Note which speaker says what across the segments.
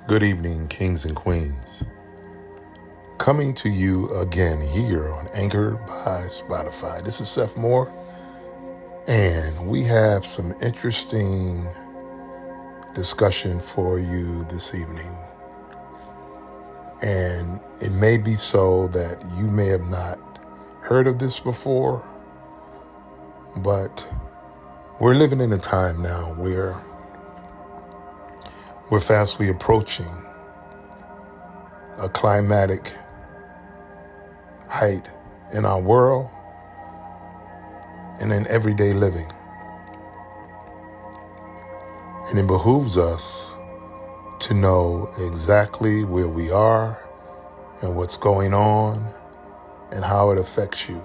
Speaker 1: Good evening, kings and queens. Coming to you again here on Anchor by Spotify. This is Seth Moore, and we have some interesting discussion for you this evening. And it may be so that you may have not heard of this before, but we're living in a time now where we're fastly approaching a climatic height in our world and in everyday living. And it behooves us to know exactly where we are and what's going on and how it affects you.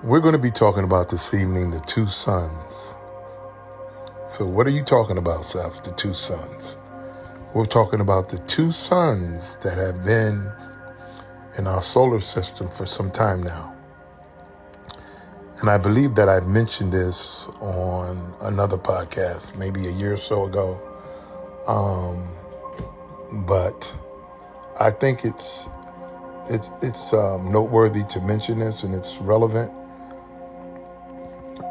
Speaker 1: We're going to be talking about this evening the two suns. So what are you talking about, Seth? The two suns. We're talking about the two suns that have been in our solar system for some time now. And I believe that I mentioned this on another podcast, maybe a year or so ago. But I think it's noteworthy to mention this, and it's relevant.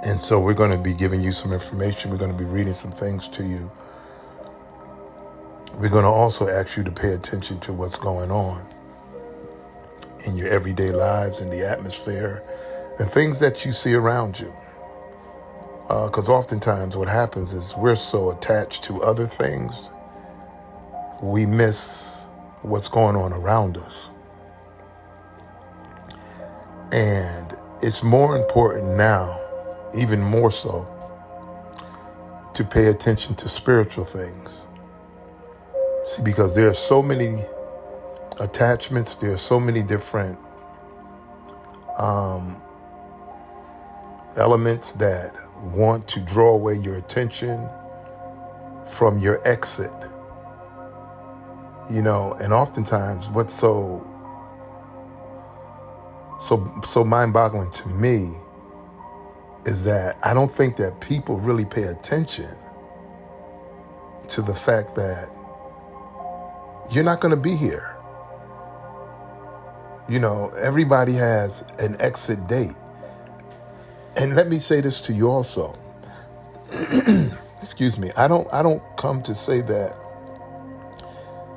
Speaker 1: And so we're going to be giving you some information. We're going to be reading some things to you. We're going to also ask you to pay attention to what's going on in your everyday lives, in the atmosphere, and things that you see around you. Because oftentimes what happens is we're so attached to other things, we miss what's going on around us. And it's more important now, even more so, to pay attention to spiritual things. See, because there are so many attachments, there are so many different elements that want to draw away your attention from your exit. You know, and oftentimes what's so mind-boggling to me is that I don't think that people really pay attention to the fact that you're not going to be here. You know, everybody has an exit date. And let me say this to you also. Excuse me. I don't come to say that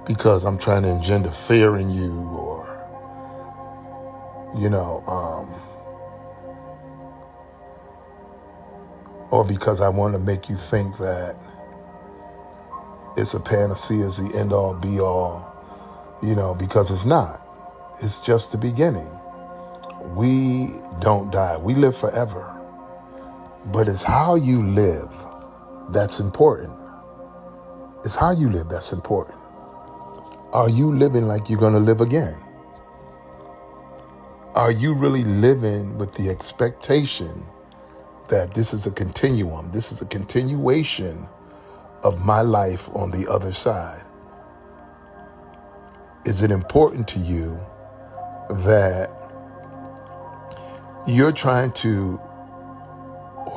Speaker 1: because I'm trying to engender fear in you or, or because I want to make you think that it's a panacea, it's the end all be all, because it's not. It's just the beginning. We don't die. We live forever. But it's how you live that's important. It's how you live that's important. Are you living like you're going to live again? Are you really living with the expectation that this is a continuum, this is a continuation of my life on the other side? Is it important to you that you're trying to,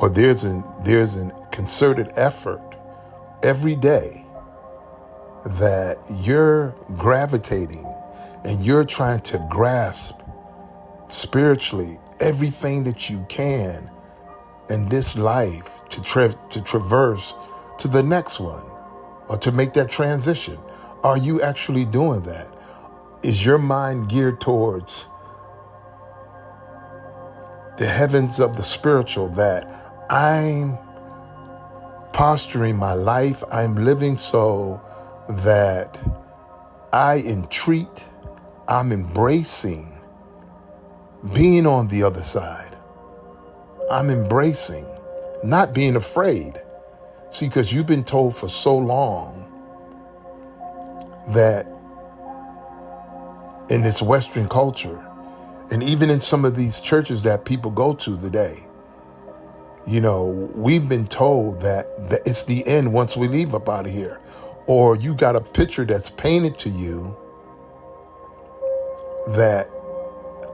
Speaker 1: or there's a concerted effort every day that you're gravitating and you're trying to grasp spiritually everything that you can in this life to traverse to the next one or to make that transition? Are you actually doing that? Is your mind geared towards the heavens of the spiritual, that I'm posturing my life, I'm living so that I'm embracing being on the other side. I'm embracing, not being afraid. See, because you've been told for so long that in this Western culture, and even in some of these churches that people go to today, we've been told that it's the end once we leave up out of here. Or you got a picture that's painted to you that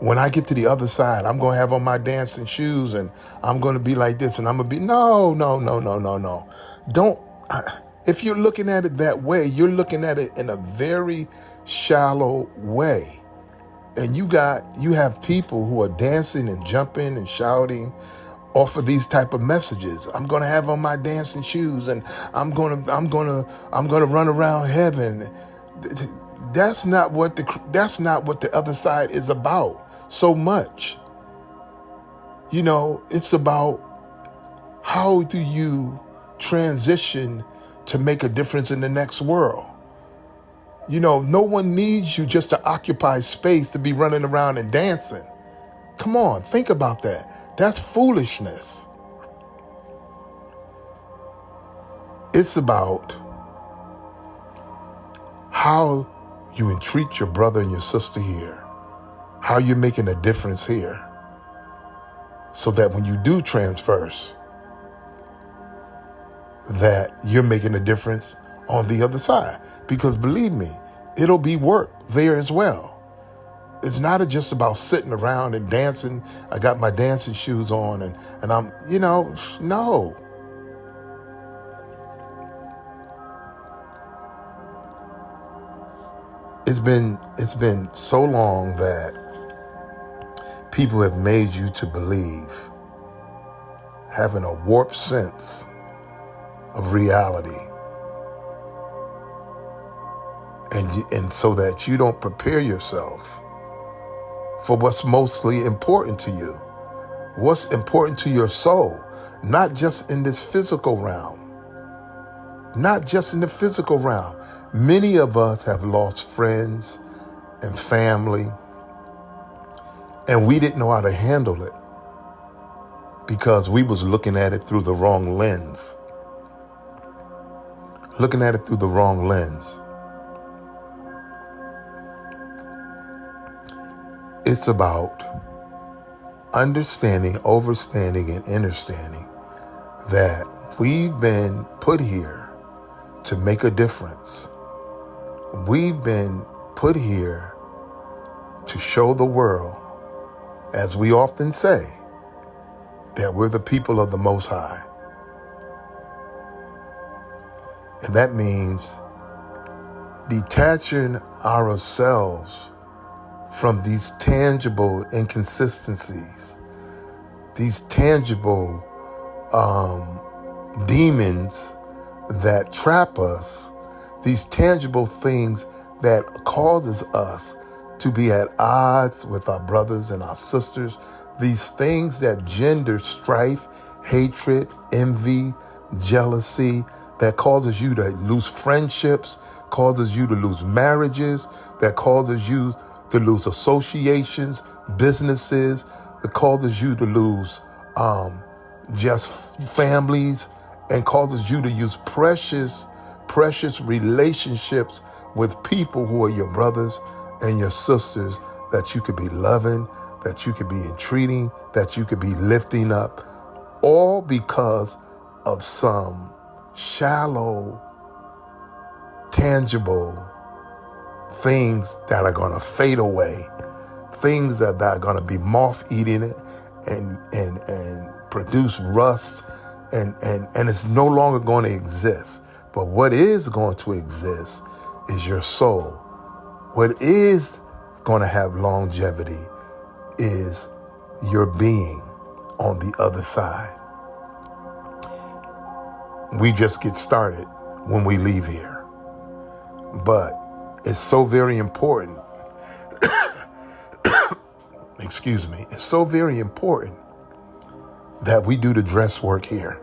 Speaker 1: when I get to the other side, I'm going to have on my dancing shoes and I'm going to be like this and I'm going to be, no. Don't, If you're looking at it that way, you're looking at it in a very shallow way. And you have people who are dancing and jumping and shouting off of these type of messages. I'm going to have on my dancing shoes and I'm going to run around heaven. That's not what the other side is about so much. It's about how do you transition to make a difference in the next world. No one needs you just to occupy space to be running around and dancing. Come on, think about that. That's foolishness. It's about how you entreat your brother and your sister here, how you're making a difference here, so that when you do transverse, that you're making a difference on the other side. Because believe me, it'll be work there as well. It's not just about sitting around and dancing. I got my dancing shoes on and I'm, no. It's been so long that people have made you to believe, having a warped sense of reality. And so that you don't prepare yourself for what's mostly important to you, what's important to your soul, not just in this physical realm, not just in the physical realm. Many of us have lost friends and family, and we didn't know how to handle it because we was looking at it through the wrong lens. It's about understanding, overstanding, and understanding that we've been put here to make a difference. We've been put here to show the world, as we often say, that we're the people of the Most High. And that means detaching ourselves from these tangible inconsistencies, these tangible demons that trap us, these tangible things that causes us to be at odds with our brothers and our sisters, these things that gender strife, hatred, envy, jealousy, that causes you to lose friendships, causes you to lose marriages, that causes you to lose associations, businesses, that causes you to lose just families, and causes you to use precious relationships with people who are your brothers and your sisters that you could be loving, that you could be entreating, that you could be lifting up, all because of some shallow, tangible things that are going to fade away, things that are going to be moth-eating it and produce rust, and it's no longer going to exist. But what is going to exist is your soul. What is going to have longevity is your being on the other side. We just get started when we leave here. But it's so very important. Excuse me. It's so very important that we do the dress work here,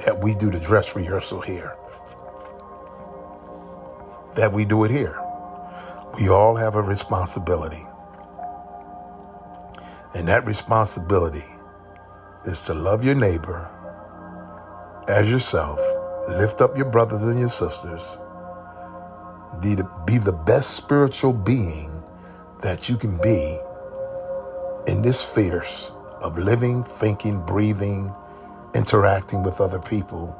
Speaker 1: that we do the dress rehearsal here, that we do it here. We all have a responsibility. And that responsibility is to love your neighbor as yourself, lift up your brothers and your sisters, be the best spiritual being that you can be in this spheres of living, thinking, breathing, interacting with other people,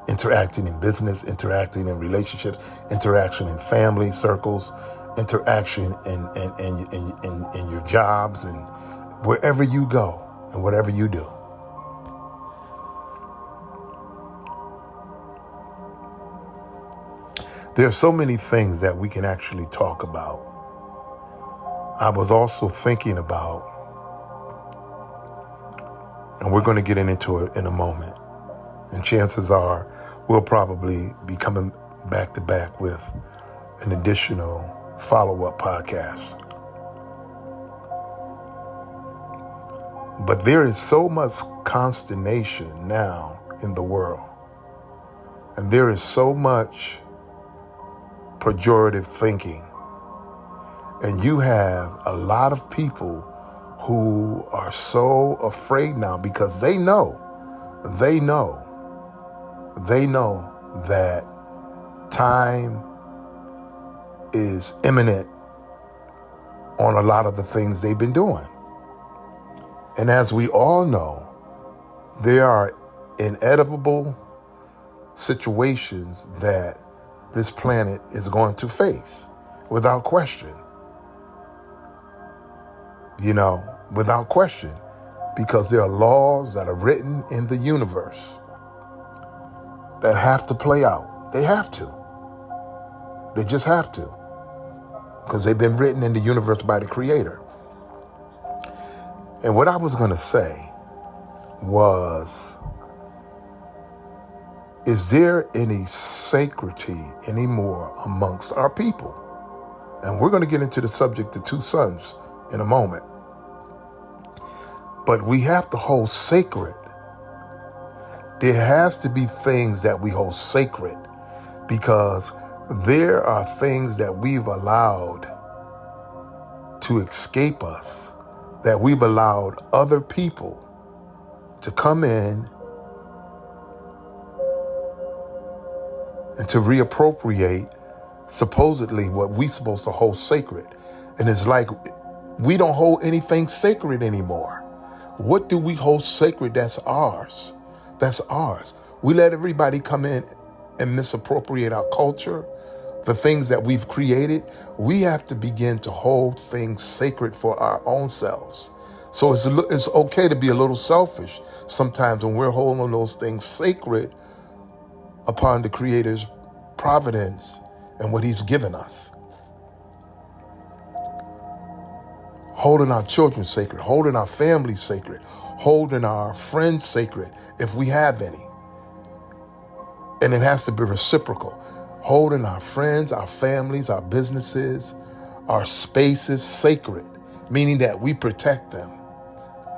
Speaker 1: interacting in business, interacting in relationships, interaction in family circles, interaction in your jobs and wherever you go and whatever you do. There are so many things that we can actually talk about. I was also thinking about, and we're going to get into it in a moment, and chances are we'll probably be coming back to back with an additional follow-up podcast. But there is so much consternation now in the world, and there is so much pejorative thinking, and you have a lot of people who are so afraid now because they know that time is imminent on a lot of the things they've been doing. And as we all know, there are inevitable situations that this planet is going to face without question. Without question, because there are laws that are written in the universe that have to play out. They have to. They just have to, because they've been written in the universe by the Creator. And what I was going to say was, is there any sanctity anymore amongst our people? And we're going to get into the subject of two sons in a moment. But we have to hold sacred. There has to be things that we hold sacred, because there are things that we've allowed to escape us, that we've allowed other people to come in and to reappropriate supposedly what we're supposed to hold sacred. And it's like we don't hold anything sacred anymore. What do we hold sacred that's ours? That's ours. We let everybody come in and misappropriate our culture, the things that we've created. We have to begin to hold things sacred for our own selves. So it's okay to be a little selfish sometimes when we're holding those things sacred upon the Creator's providence and what He's given us. Holding our children sacred, holding our family sacred, holding our friends sacred, if we have any. And it has to be reciprocal. Holding our friends, our families, our businesses, our spaces sacred, meaning that we protect them.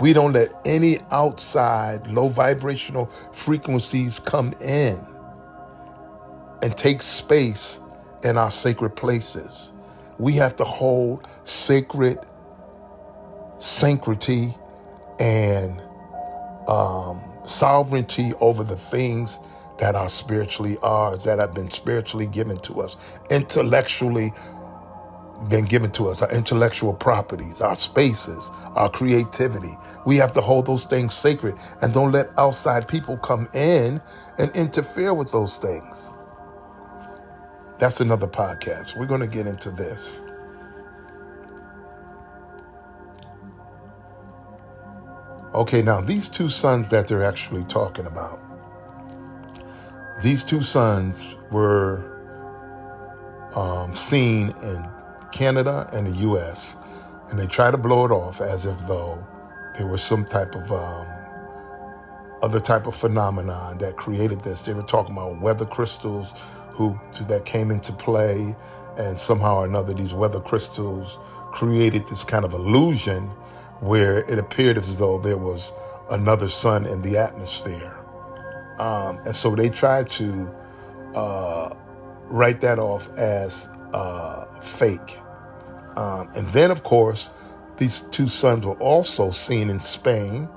Speaker 1: We don't let any outside low vibrational frequencies come in and take space in our sacred places. We have to hold sacred sanctity and sovereignty over the things that are spiritually ours, that have been spiritually given to us, intellectually been given to us, our intellectual properties, our spaces, our creativity. We have to hold those things sacred and don't let outside people come in and interfere with those things. That's another podcast. We're going to get into this. Okay, now these two sons that they're actually talking about, these two sons were seen in Canada and the U.S., and they try to blow it off as if though there was some type of other type of phenomenon that created this. They were talking about weather crystals that came into play, and somehow or another these weather crystals created this kind of illusion where it appeared as though there was another sun in the atmosphere. And so they tried to write that off as fake. And then, of course, these two suns were also seen in Spain.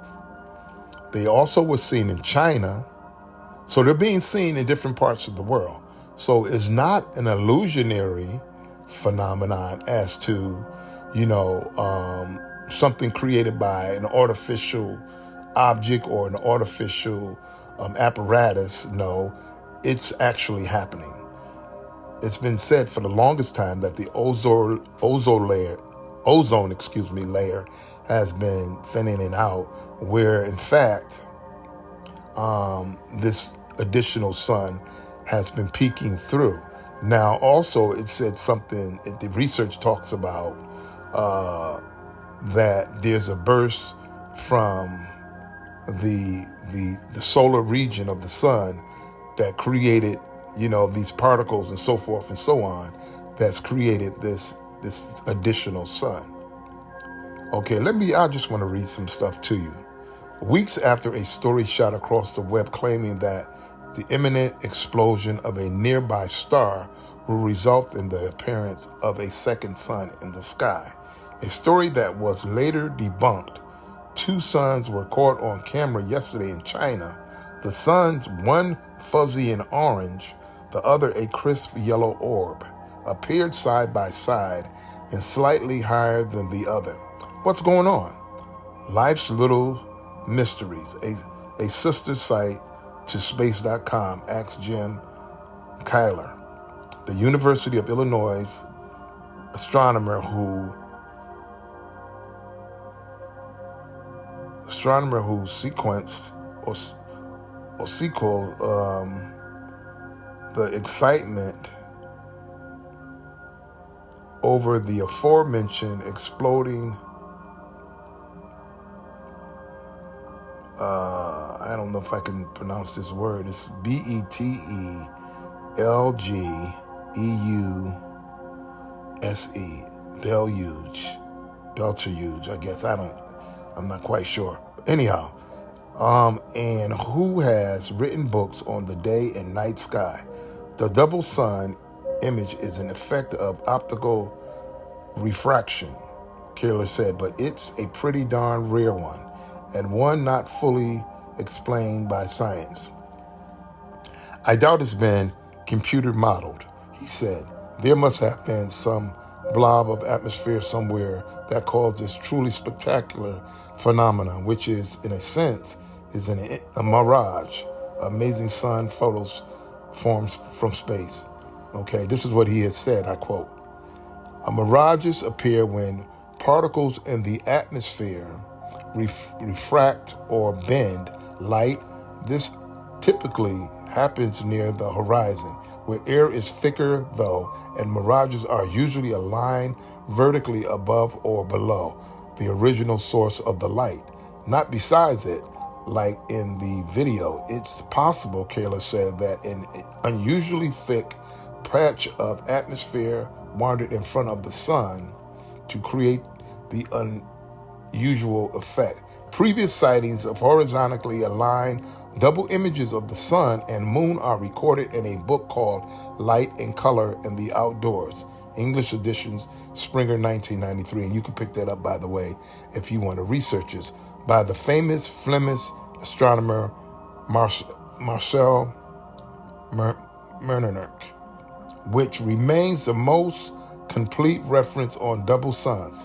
Speaker 1: They also were seen in China. So they're being seen in different parts of the world. So it's not an illusionary phenomenon as to, something created by an artificial object or an artificial apparatus. No, it's actually happening. It's been said for the longest time that the ozone layer has been thinning out, where in fact this additional sun has been peeking through. Now, also, it said something, the research talks about that there's a burst from the solar region of the sun that created, these particles and so forth and so on, that's created this additional sun. Okay, I just want to read some stuff to you. Weeks after a story shot across the web claiming that the imminent explosion of a nearby star will result in the appearance of a second sun in the sky, a story that was later debunked. 2 suns were caught on camera yesterday in China. The suns, one fuzzy and orange, the other a crisp yellow orb, appeared side by side and slightly higher than the other. What's going on? Life's Little Mysteries, a sister site to space.com, asked Jim Kyler, the University of Illinois astronomer who sequenced or sequel the excitement over the aforementioned exploding I don't know if I can pronounce this word. It's BETELGEUSE, Belterhuge, I guess. I'm not quite sure. Anyhow, and who has written books on the day and night sky. The double sun image is an effect of optical refraction, Kyler said, but it's a pretty darn rare one, and one not fully explained by science. I doubt it's been computer modeled, he said. There must have been some blob of atmosphere somewhere that caused this truly spectacular phenomenon, which is, in a sense, is a mirage. Amazing sun photos forms from space. Okay, this is what he had said, I quote. Mirages appear when particles in the atmosphere refract or bend light. This typically happens near the horizon, where air is thicker though, and mirages are usually aligned vertically above or below the original source of the light, not besides it, like in the video. It's possible, Kyler said, that an unusually thick patch of atmosphere wandered in front of the sun to create the unusual effect. Previous sightings of horizontally aligned double images of the sun and moon are recorded in a book called Light and Color in the Outdoors, English editions, Springer 1993, and you can pick that up, by the way, if you want to research it, by the famous Flemish astronomer Marcel Mernernich, which remains the most complete reference on double suns.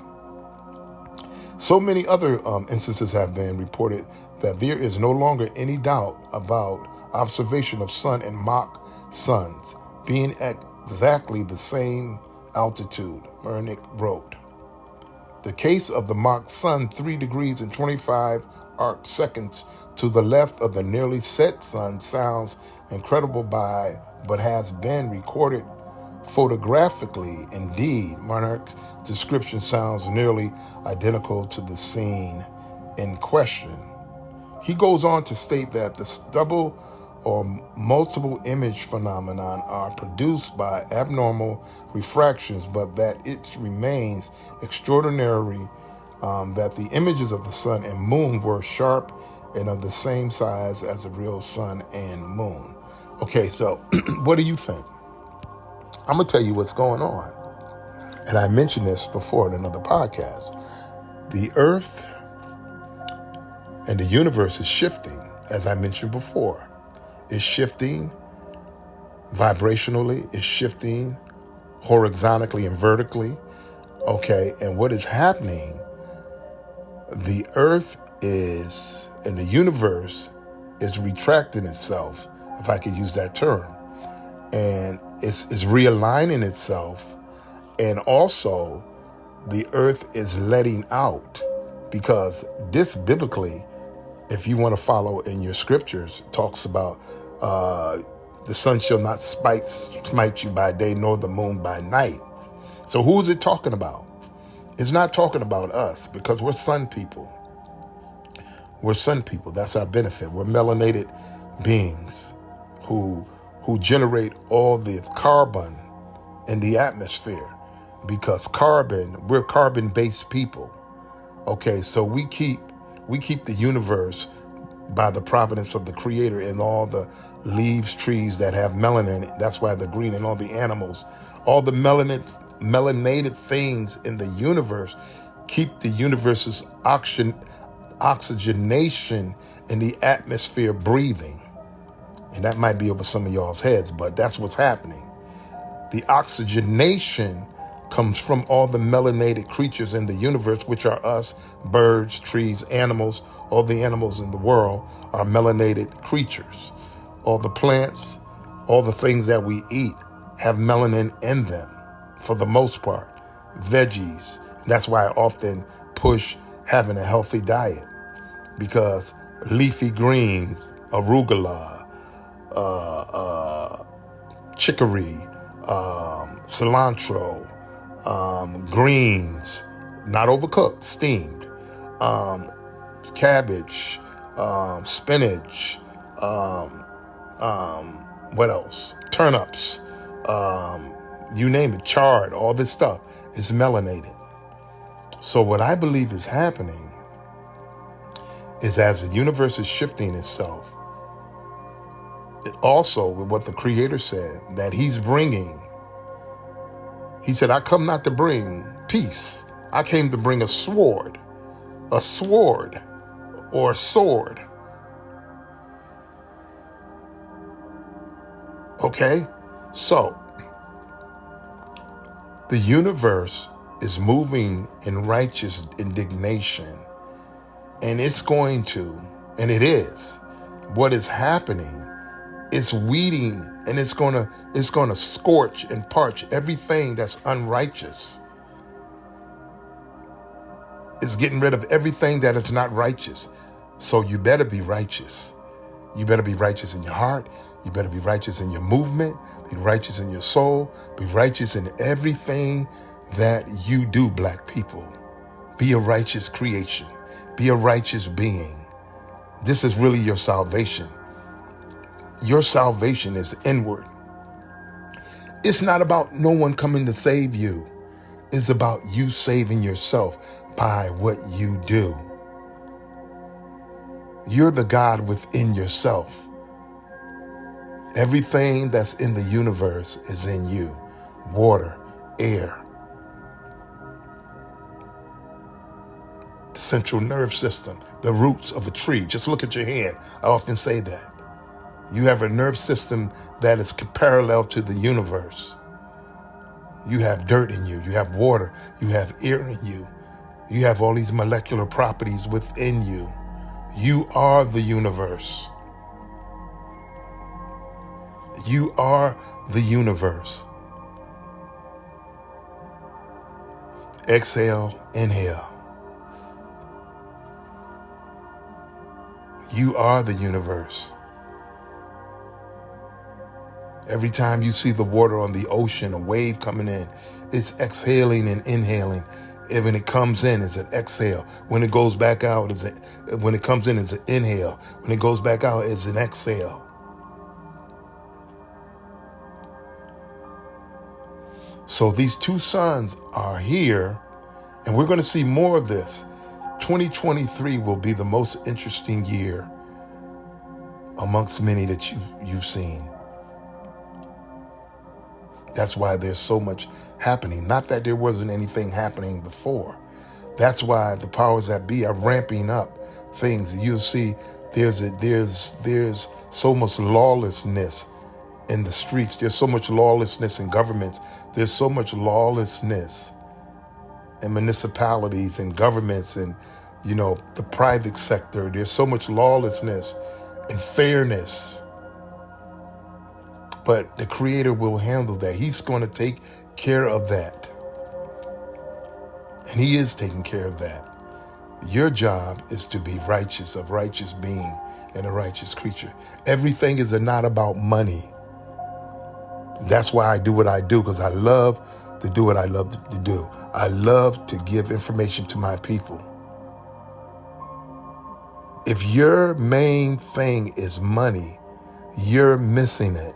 Speaker 1: So many other instances have been reported that there is no longer any doubt about observation of sun and mock suns being at exactly the same altitude, Mernernich wrote. The case of the mock sun 3 degrees and 25 arc seconds to the left of the nearly set sun sounds incredible but has been recorded photographically. Indeed, Mernerich's description sounds nearly identical to the scene in question. He goes on to state that the double or multiple image phenomenon are produced by abnormal refractions, but that it remains extraordinary that the images of the sun and moon were sharp and of the same size as the real sun and moon. Okay, so what do you think? I'm going to tell you what's going on. And I mentioned this before in another podcast. The Earth and the universe is shifting, as I mentioned before. It's shifting vibrationally. It's shifting horizontally and vertically. Okay, and what is happening, the Earth is, and the universe is retracting itself, if I could use that term. And it's realigning itself. And also, the Earth is letting out, because this biblically, if you want to follow in your scriptures, talks about The sun shall not smite you by day, nor the moon by night. So who is it talking about? It's not talking about us, because we're sun people. We're sun people. That's our benefit. We're melanated beings who generate all the carbon in the atmosphere, because we're carbon-based people. Okay, so we keep the universe by the providence of the Creator, and all the leaves, trees that have melanin. That's why they're green, and all the animals, all the melanated things in the universe keep the universe's oxygenation in the atmosphere breathing. And that might be over some of y'all's heads, but that's what's happening. The oxygenation comes from all the melanated creatures in the universe, which are us, birds, trees, animals. All the animals in the world are melanated creatures. All the plants, all the things that we eat have melanin in them, for the most part. Veggies. And that's why I often push having a healthy diet, because leafy greens, arugula, chicory, cilantro, greens, not overcooked, steamed, cabbage, spinach, what else? Turnips, you name it, chard, all this stuff is melanated. So what I believe is happening is, as the universe is shifting itself, it also, with what the Creator said, that He's bringing, He said, I come not to bring peace. I came to bring a sword or a sword. Okay? So, the universe is moving in righteous indignation, and it's going to, and it is, what is happening, it's weeding, and it's gonna scorch and parch everything that's unrighteous. It's getting rid of everything that is not righteous. So you better be righteous. You better be righteous in your heart. You better be righteous in your movement. Be righteous in your soul. Be righteous in everything that you do, Black people. Be a righteous creation. Be a righteous being. This is really your salvation. Your salvation is inward. It's not about no one coming to save you. It's about you saving yourself by what you do. You're the God within yourself. Everything that's in the universe is in you. Water, air, the central nerve system, the roots of a tree. Just look at your hand. I often say that. You have a nerve system that is parallel to the universe. You have dirt in you. You have water. You have air in you. You have all these molecular properties within you. You are the universe. You are the universe. Exhale, inhale. You are the universe. Every time you see the water on the ocean, a wave coming in, it's exhaling and inhaling. And when it comes in, it's an exhale. When it goes back out, when it comes in, it's an inhale. When it goes back out, it's an exhale. So these two suns are here, and we're going to see more of this. 2023 will be the most interesting year amongst many that you've seen. That's why there's so much happening. Not that there wasn't anything happening before. That's why the powers that be are ramping up things. You'll see there's so much lawlessness in the streets. There's so much lawlessness in governments. There's so much lawlessness in municipalities and governments and, the private sector. There's so much lawlessness and fairness. But the Creator will handle that. He's going to take care of that. And He is taking care of that. Your job is to be righteous, a righteous being and a righteous creature. Everything is not about money. That's why I do what I do, because I love to do what I love to do. I love to give information to my people. If your main thing is money, you're missing it.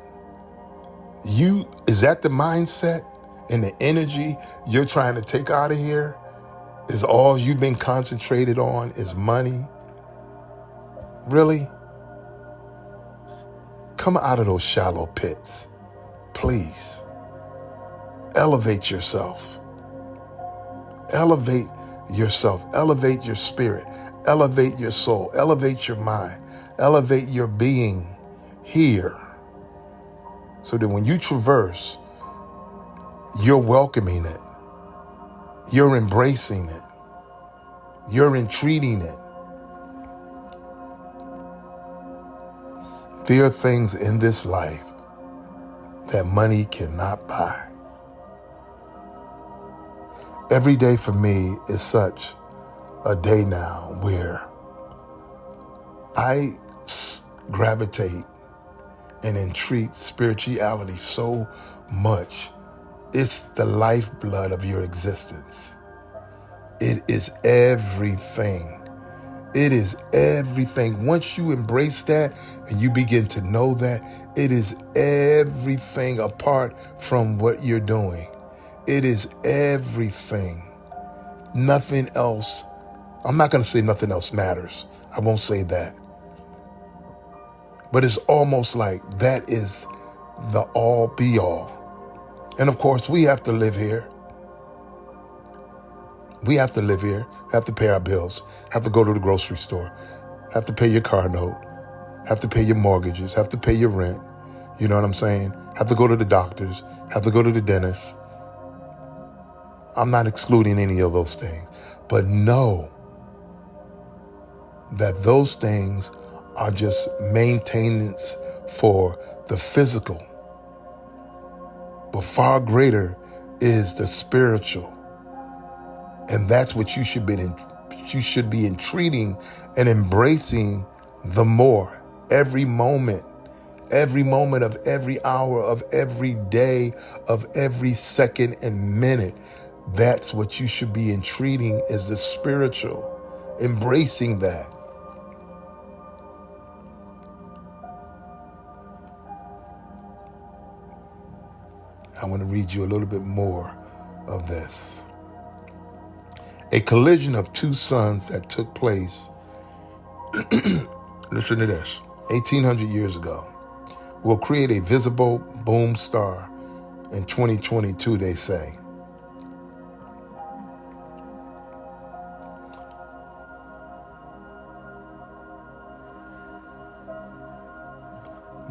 Speaker 1: Is that the mindset and the energy you're trying to take out of here? Is all you've been concentrated on is money? Really? Come out of those shallow pits, please. Elevate yourself. Elevate yourself. Elevate your spirit. Elevate your soul. Elevate your mind. Elevate your being here. So that when you traverse, you're welcoming it. You're embracing it. You're entreating it. There are things in this life that money cannot buy. Every day for me is such a day now where I gravitate and entreat spirituality so much. It's the lifeblood of your existence. It is everything. It is everything. Once you embrace that and you begin to know that, it is everything apart from what you're doing. It is everything. Nothing else. I'm not going to say nothing else matters. I won't say that. But it's almost like that is the all be all. And of course, we have to live here. We have to live here, have to pay our bills, have to go to the grocery store, have to pay your car note, have to pay your mortgages, have to pay your rent. You know what I'm saying? Have to go to the doctors, have to go to the dentist. I'm not excluding any of those things, but know that those things are just maintenance for the physical. But far greater is the spiritual. And that's what you should be entreating and embracing the more. Every moment of every hour of every day of every second and minute. That's what you should be entreating is the spiritual. Embracing that. I want to read you a little bit more of this. A collision of two suns that took place, listen to this, 1,800 years ago, will create a visible boom star in 2022, they say.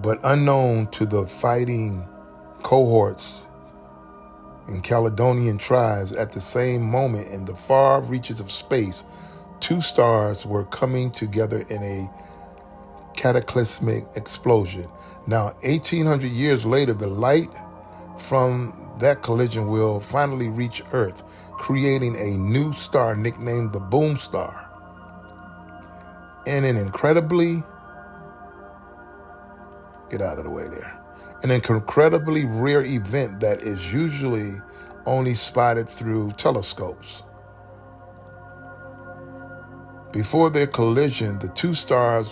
Speaker 1: But unknown to the fighting cohorts and Caledonian tribes, at the same moment in the far reaches of space, two stars were coming together in a cataclysmic explosion. Now, 1,800 years later, the light from that collision will finally reach Earth, creating a new star nicknamed the Boom Star. In an incredibly, get out of the way there, an incredibly rare event that is usually only spotted through telescopes. Before their collision, the two stars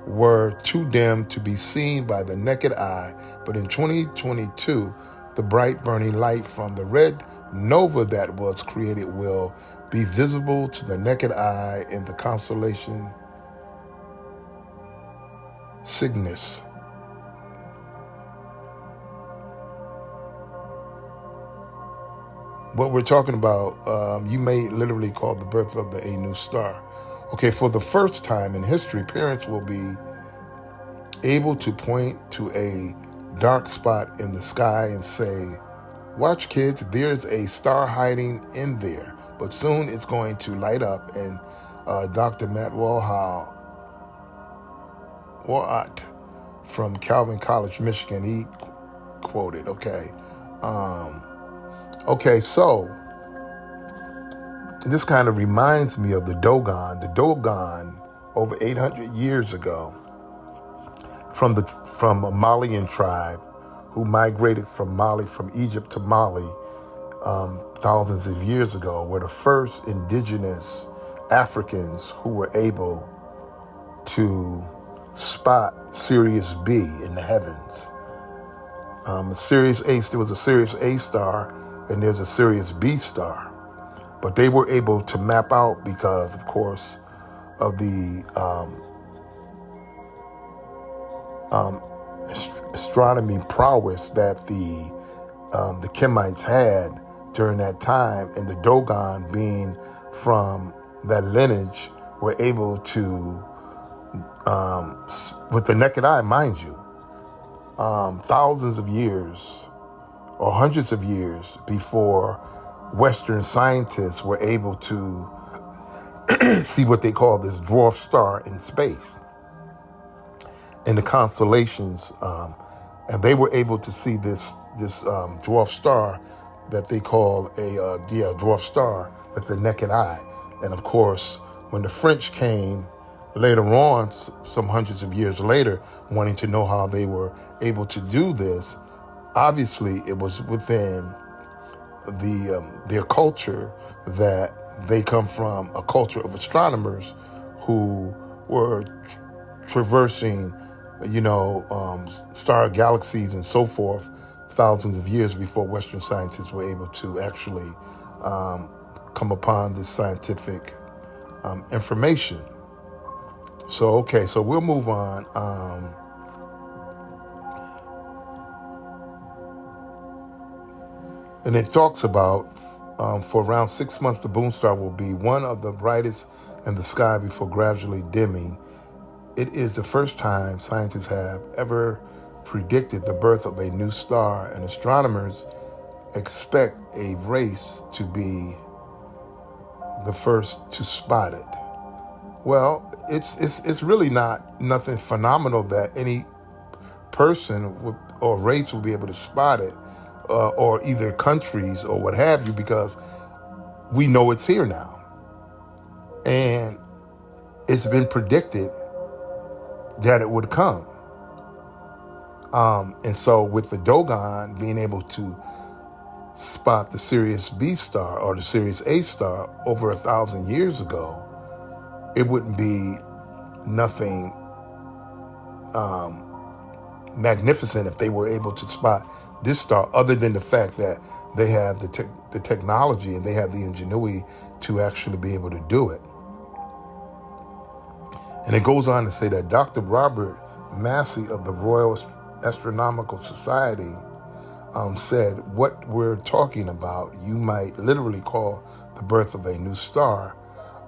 Speaker 1: were too dim to be seen by the naked eye, but in 2022, the bright burning light from the red nova that was created will be visible to the naked eye in the constellation Cygnus. What we're talking about, you may literally call the birth of a new star. Okay, for the first time in history, parents will be able to point to a dark spot in the sky and say, watch kids, there's a star hiding in there. But soon it's going to light up. And Dr. Matt Walhart from Calvin College, Michigan, he quoted, Okay, so this kind of reminds me of the Dogon. The Dogon, over 800 years ago, from a Malian tribe, who migrated from Egypt to Mali, thousands of years ago, were the first indigenous Africans who were able to spot Sirius B in the heavens. Sirius A, there was a Sirius A star and there's a Sirius B star. But they were able to map out because, of course, of the astronomy prowess that the Kemites had during that time, and the Dogon, being from that lineage, were able to, with the naked eye, mind you, thousands of years or hundreds of years before Western scientists were able to see what they call this dwarf star in space, in the constellations, and they were able to see this dwarf star that they call a dwarf star with the naked eye. And of course, when the French came later on, some hundreds of years later, wanting to know how they were able to do this, obviously it was within their culture, that they come from a culture of astronomers who were traversing, star galaxies and so forth, thousands of years before Western scientists were able to actually come upon this scientific information. So we'll move on. And it talks about, for around 6 months, the Boon Star will be one of the brightest in the sky before gradually dimming. It is the first time scientists have ever predicted the birth of a new star, and astronomers expect a race to be the first to spot it. Well, it's really nothing phenomenal that any person or race will be able to spot it, or either countries or what have you, because we know it's here now. And it's been predicted that it would come. And so with the Dogon being able to spot the Sirius B star or the Sirius A star over 1,000 years ago, it wouldn't be nothing magnificent if they were able to spot this star, other than the fact that they have the technology and they have the ingenuity to actually be able to do it. And it goes on to say that Dr. Robert Massey of the Royal Astronomical Society said, what we're talking about, you might literally call the birth of a new star.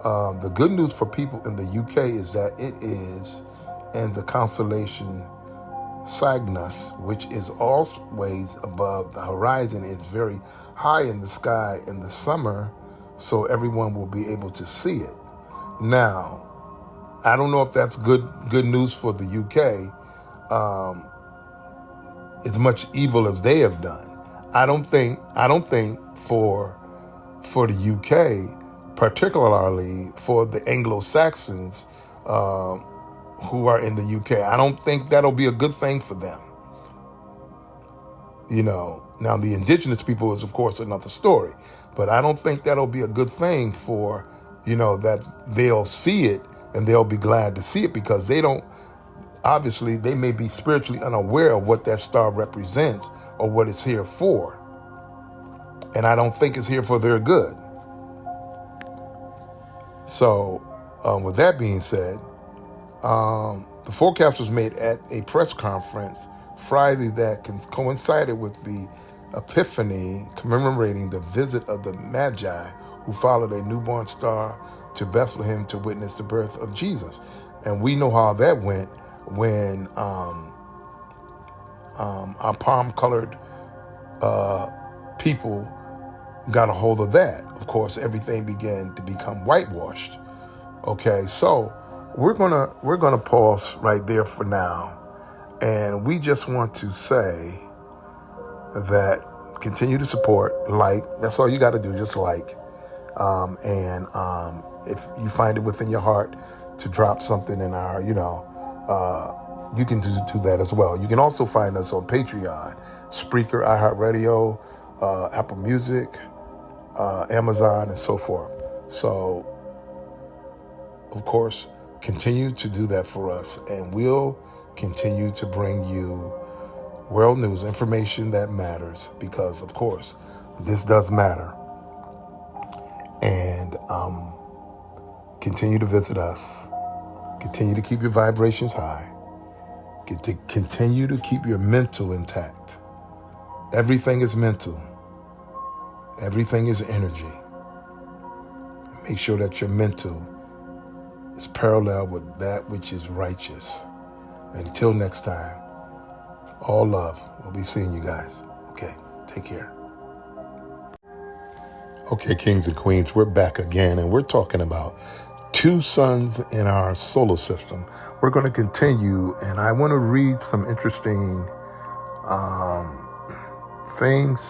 Speaker 1: The good news for people in the UK is that it is in the constellation Cygnus, which is always above the horizon. It's very high in the sky in the summer, so everyone will be able to see it. Now, I don't know if that's good news for the UK, as much evil as they have done. I don't think for the UK, particularly for the Anglo-Saxons who are in the UK, I don't think that'll be a good thing for them. Now the indigenous people is, of course, another story, but I don't think that'll be a good thing for, that they'll see it and they'll be glad to see it, because they may be spiritually unaware of what that star represents or what it's here for. And I don't think it's here for their good. So with that being said, the forecast was made at a press conference Friday that coincided with the Epiphany, commemorating the visit of the Magi who followed a newborn star to Bethlehem to witness the birth of Jesus. And we know how that went when our palm-colored people got a hold of that. Of course, everything began to become whitewashed. Okay, so we're gonna pause right there for now, and we just want to say that continue to support, that's all you got to do, just like, and if you find it within your heart to drop something in our you can do that as well. You can also find us on Patreon, Spreaker, iHeartRadio, Apple Music, Amazon, and so forth. So, of course, continue to do that for us, and we'll continue to bring you world news, information that matters, because, of course, this does matter. And continue to visit us. Continue to keep your vibrations high. Continue to keep your mental intact. Everything is mental. Everything is energy. Make sure that your mental is parallel with that which is righteous. And until next time, all love. We'll be seeing you guys. Okay, take care. Okay, kings and queens, we're back again, and we're talking about two suns in our solar system. We're going to continue, and I want to read some interesting things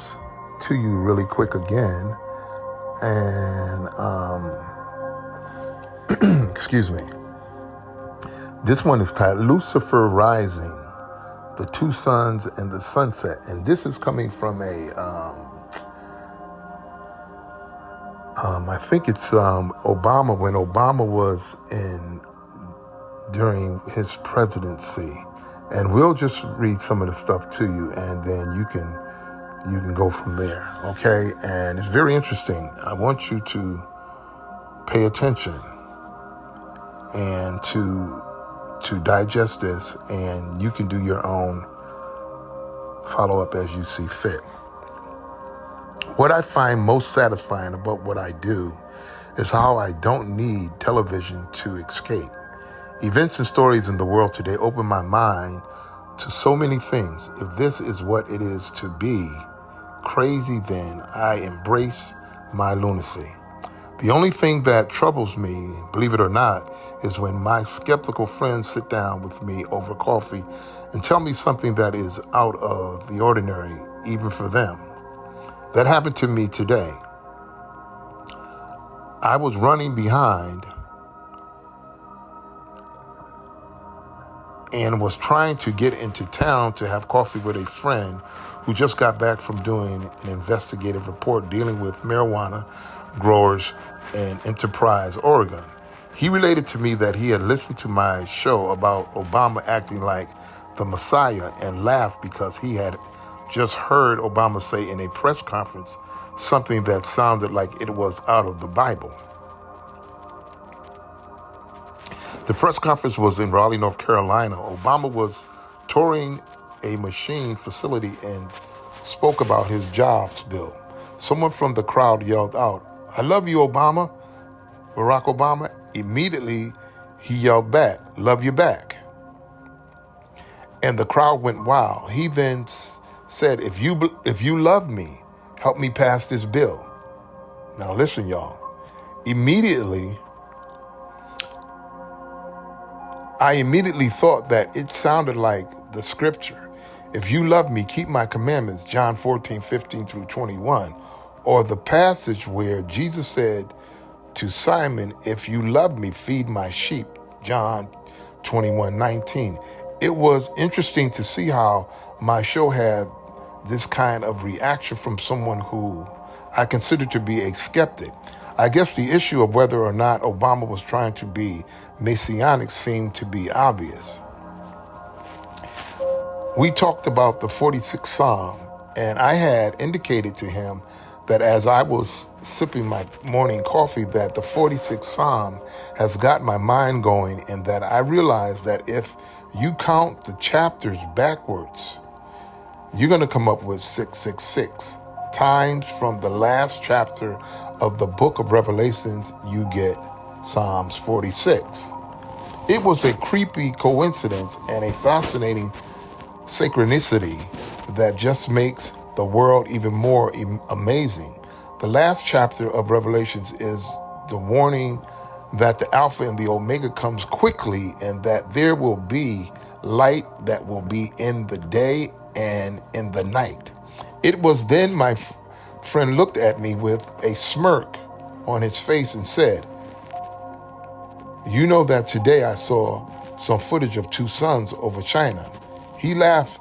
Speaker 1: to you really quick again. And excuse me. This one is titled Lucifer Rising, the Two Suns and the Sunset. And this is coming from I think it's Obama, when Obama was during his presidency. And we'll just read some of the stuff to you, and then you can go from there, okay? And it's very interesting. I want you to pay attention and to digest this, and you can do your own follow-up as you see fit. What I find most satisfying about what I do is how I don't need television to escape. Events and stories in the world today open my mind to so many things. If this is what it is to be crazy, then I embrace my lunacy. The only thing that troubles me, believe it or not, is when my skeptical friends sit down with me over coffee and tell me something that is out of the ordinary, even for them. That happened to me today. I was running behind and was trying to get into town to have coffee with a friend who just got back from doing an investigative report dealing with marijuana growers in Enterprise, Oregon. He related to me that he had listened to my show about Obama acting like the Messiah and laughed because he had just heard Obama say in a press conference something that sounded like it was out of the Bible. The press conference was in Raleigh, North Carolina. Obama was touring a machine facility and spoke about his jobs bill. Someone from the crowd yelled out, "I love you, Obama." Barack Obama, immediately he yelled back, "Love you back." And the crowd went wild. He then said, if you love me, help me pass this bill. Now listen, y'all. I immediately thought that it sounded like the scripture. If you love me, keep my commandments, John 14:15-21. Or the passage where Jesus said to Simon, if you love me, feed my sheep, John 21:19. It was interesting to see how my show had this kind of reaction from someone who I consider to be a skeptic. I guess the issue of whether or not Obama was trying to be messianic seemed to be obvious. We talked about the 46th Psalm, and I had indicated to him that as I was sipping my morning coffee, that the 46th Psalm has got my mind going, and that I realized that if you count the chapters backwards, you're going to come up with 666 times from the last chapter of the book of Revelations. You get Psalms 46. It was a creepy coincidence and a fascinating synchronicity that just makes the world even more amazing. The last chapter of Revelations is the warning that the Alpha and the Omega comes quickly, and that there will be light that will be in the day and in the night. It was then my friend looked at me with a smirk on his face and said, "You know that today I saw some footage of two suns over China. He laughed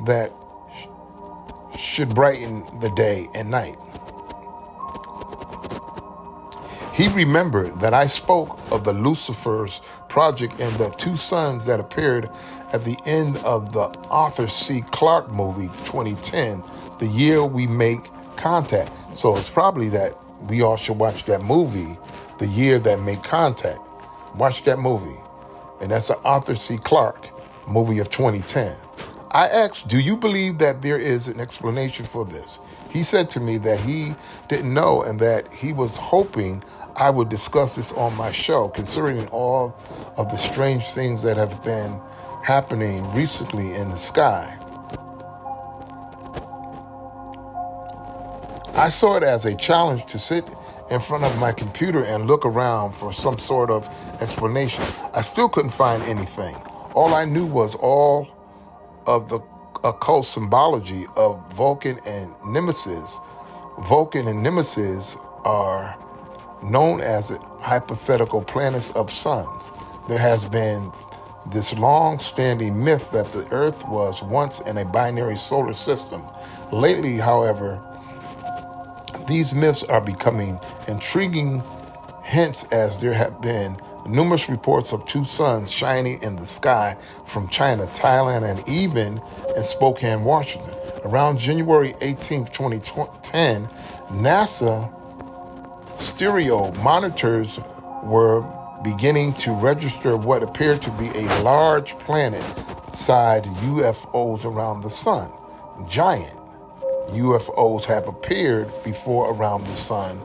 Speaker 1: that should brighten the day and night. He remembered that I spoke of the Lucifer's project and the two suns that appeared at the end of the Arthur C. Clarke movie 2010, the year we make contact. So it's probably that we all should watch that movie, The Year That Made Contact. Watch that movie. And that's the Arthur C. Clarke movie of 2010. I asked, do you believe that there is an explanation for this? He said to me that he didn't know and that he was hoping I would discuss this on my show, considering all of the strange things that have been happening recently in the sky. I saw it as a challenge to sit in front of my computer and look around for some sort of explanation. I still couldn't find anything. All I knew was all of the occult symbology of Vulcan and Nemesis. Vulcan and Nemesis are known as hypothetical planets of suns. There has been this long-standing myth that the Earth was once in a binary solar system. Lately, however, these myths are becoming intriguing hints as there have been numerous reports of two suns shining in the sky from China, Thailand, and even in Spokane, Washington. Around January 18th, 2010, NASA stereo monitors were beginning to register what appeared to be a large planet-sized UFOs around the sun. Giant UFOs have appeared before around the sun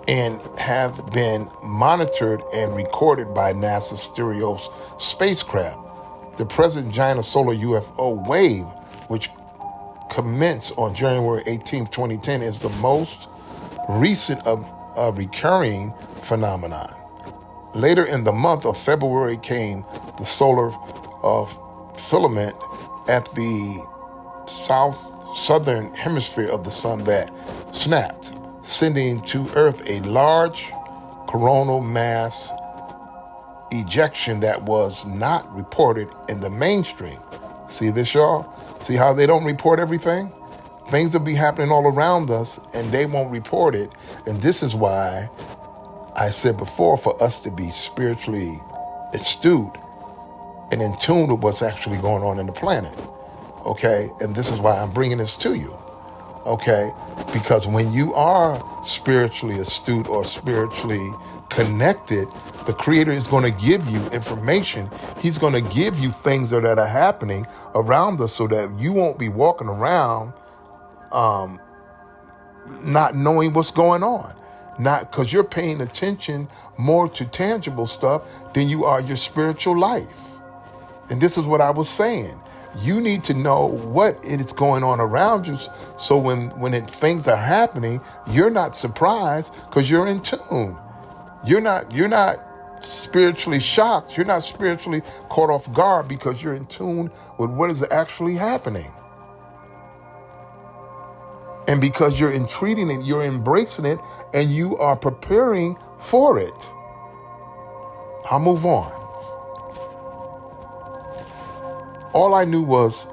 Speaker 1: and have been monitored and recorded by NASA stereo spacecraft. The present giant solar UFO wave, which commenced on January 18, 2010, is the most recent of a recurring phenomenon. Later in the month of February came the solar filament at the southern hemisphere of the sun that snapped, sending to Earth a large coronal mass ejection that was not reported in the mainstream. See this, y'all? See how they don't report everything? Things will be happening all around us and they won't report it. And this is why I said before, for us to be spiritually astute and in tune with what's actually going on in the planet. Okay? And this is why I'm bringing this to you. Okay? Because when you are spiritually astute or spiritually connected, the Creator is going to give you information. He's going to give you things that are happening around us so that you won't be walking around not knowing what's going on. Not because you're paying attention more to tangible stuff than you are your spiritual life. And this is what I was saying. You need to know what is going on around you, so when things are happening, you're not surprised because you're in tune. You're not spiritually shocked. You're not spiritually caught off guard because you're in tune with what is actually happening. And because you're entreating it, you're embracing it, and you are preparing for it. I'll move on. All I knew was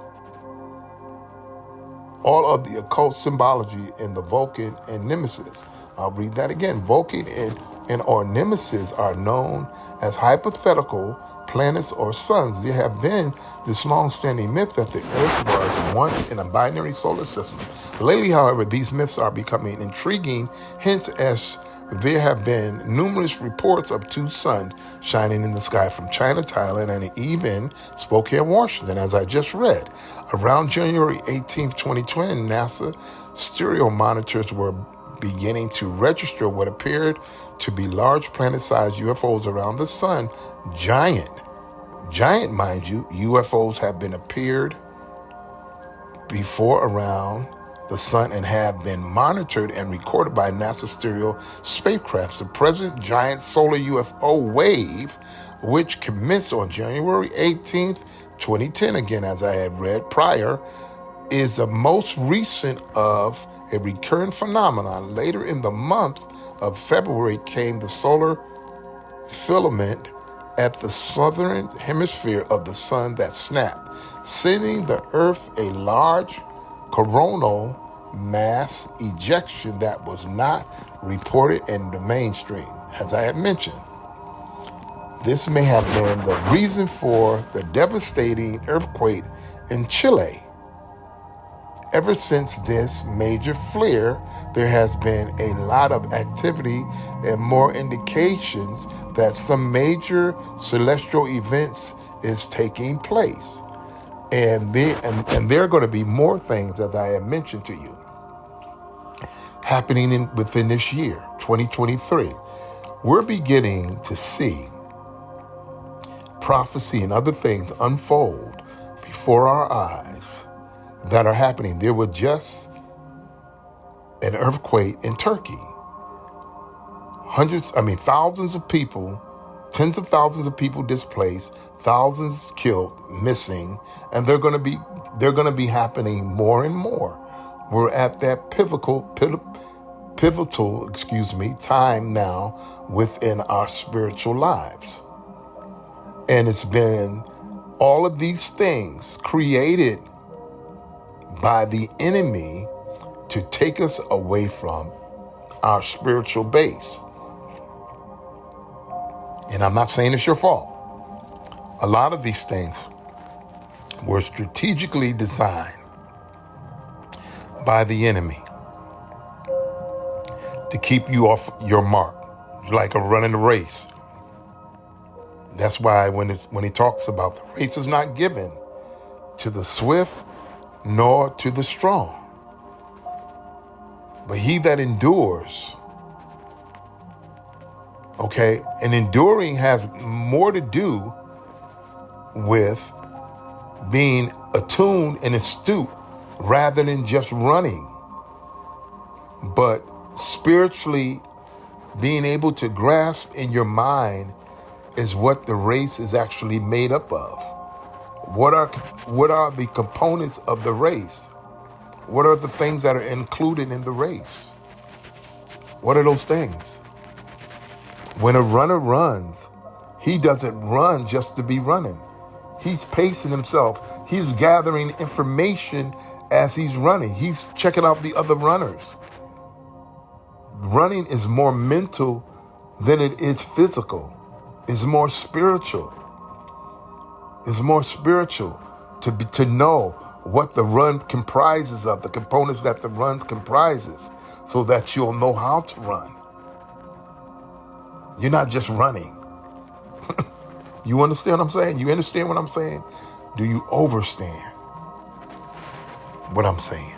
Speaker 1: all of the occult symbology in the Vulcan and Nemesis. I'll read that again. Vulcan and or Nemesis are known as hypothetical planets or suns. There have been this long-standing myth that the Earth was once in a binary solar system. Lately, however, these myths are becoming intriguing hints as there have been numerous reports of two suns shining in the sky from China, Thailand, and even Spokane, Washington, as I just read. Around January 18th, 2020, NASA stereo monitors were beginning to register what appeared to be large planet-sized UFOs around the sun. Giant, mind you, UFOs have been appeared before around the sun and have been monitored and recorded by NASA stereo spacecraft. The present giant solar UFO wave, which commenced on January 18th, 2010, again, as I had read prior, is the most recent of a recurrent phenomenon. Later in the month of February came the solar filament at the southern hemisphere of the sun that snapped, sending the Earth a large coronal mass ejection that was not reported in the mainstream, as I had mentioned. This may have been the reason for the devastating earthquake in Chile. Ever since this major flare, there has been a lot of activity and more indications that some major celestial events is taking place. And there are going to be more things, as I have mentioned to you, happening within this year, 2023. We're beginning to see prophecy and other things unfold before our eyes that are happening. There was just an earthquake in Turkey. Thousands of people, tens of thousands of people displaced, thousands killed, missing, and they're going to be happening more and more. We're at that pivotal time now within our spiritual lives. And it's been all of these things created by the enemy to take us away from our spiritual base. And I'm not saying it's your fault. A lot of these things were strategically designed by the enemy to keep you off your mark, like a running a race. That's why when he talks about the race is not given to the swift nor to the strong, but he that endures. Okay, and enduring has more to do with being attuned and astute rather than just running, but spiritually being able to grasp in your mind is what the race is actually made up of. What are the components of the race? What are the things that are included in the race? What are those things? When a runner runs, he doesn't run just to be running. He's pacing himself. He's gathering information as he's running. He's checking out the other runners. Running is more mental than it is physical. It's more spiritual. It's more spiritual to know what the run comprises of, the components that the run comprises, so that you'll know how to run. You're not just running. You understand what I'm saying? You understand what I'm saying? Do you understand what I'm saying?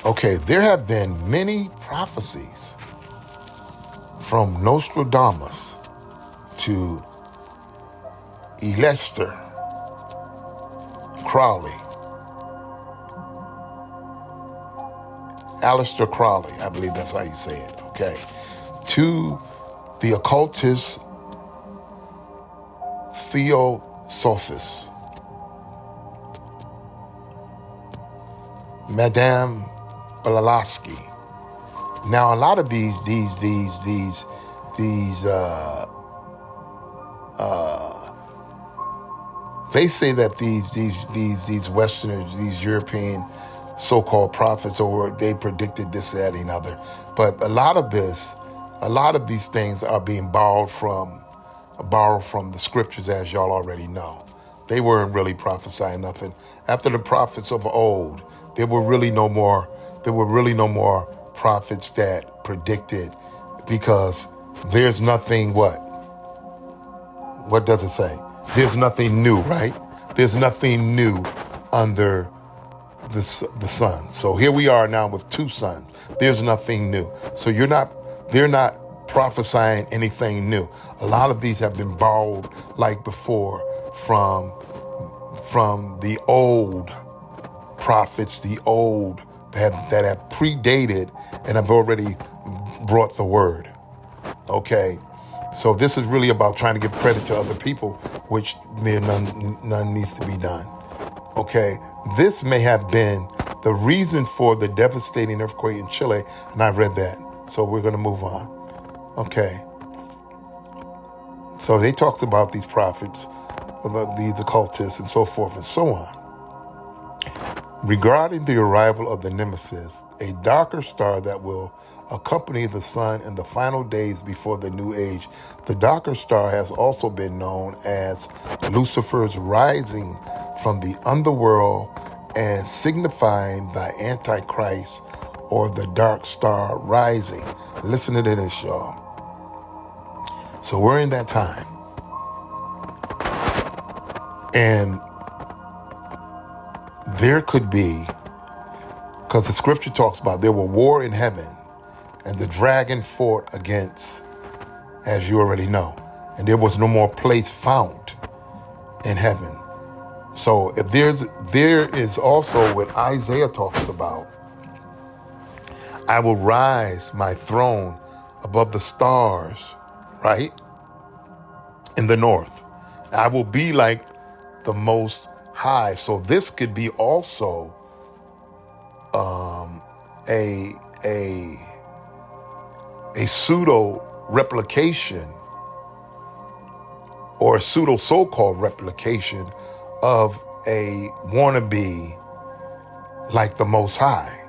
Speaker 1: Okay, there have been many prophecies from Nostradamus to Aleister Crowley. Aleister Crowley, I believe that's how you say it, okay? To the occultist Theosophist, Madame Blavatsky. Now, a lot of these they say that these Westerners, these European so-called prophets, or they predicted this, that, and other. But a lot of these things are being borrowed from the scriptures, as y'all already know. They weren't really prophesying nothing. After the prophets of old, there were really no more prophets that predicted, because there's nothing what does it say? There's nothing new, right? There's nothing new under the sun. So here we are now with two suns. There's nothing new. So they're not prophesying anything new. A lot of these have been borrowed like before from the old prophets, the old that have predated and have already brought the word. Okay. So this is really about trying to give credit to other people, which none needs to be done. Okay. This may have been the reason for the devastating earthquake in Chile, and I read that. So we're going to move on. Okay. So they talked about these prophets, about these occultists, and so forth and so on. Regarding the arrival of the Nemesis, a darker star that will accompany the sun in the final days before the new age, the darker star has also been known as Lucifer's rising from the underworld and signifying the Antichrist or the dark star rising. Listen to this, y'all. So we're in that time. And there could be, because the scripture talks about there were war in heaven, and the dragon fought against, as you already know, and there was no more place found in heaven. So if there is also what Isaiah talks about, I will rise my throne above the stars, right? In the north. I will be like the Most High. So this could be also a pseudo replication or a pseudo so-called replication of a wannabe like the Most High.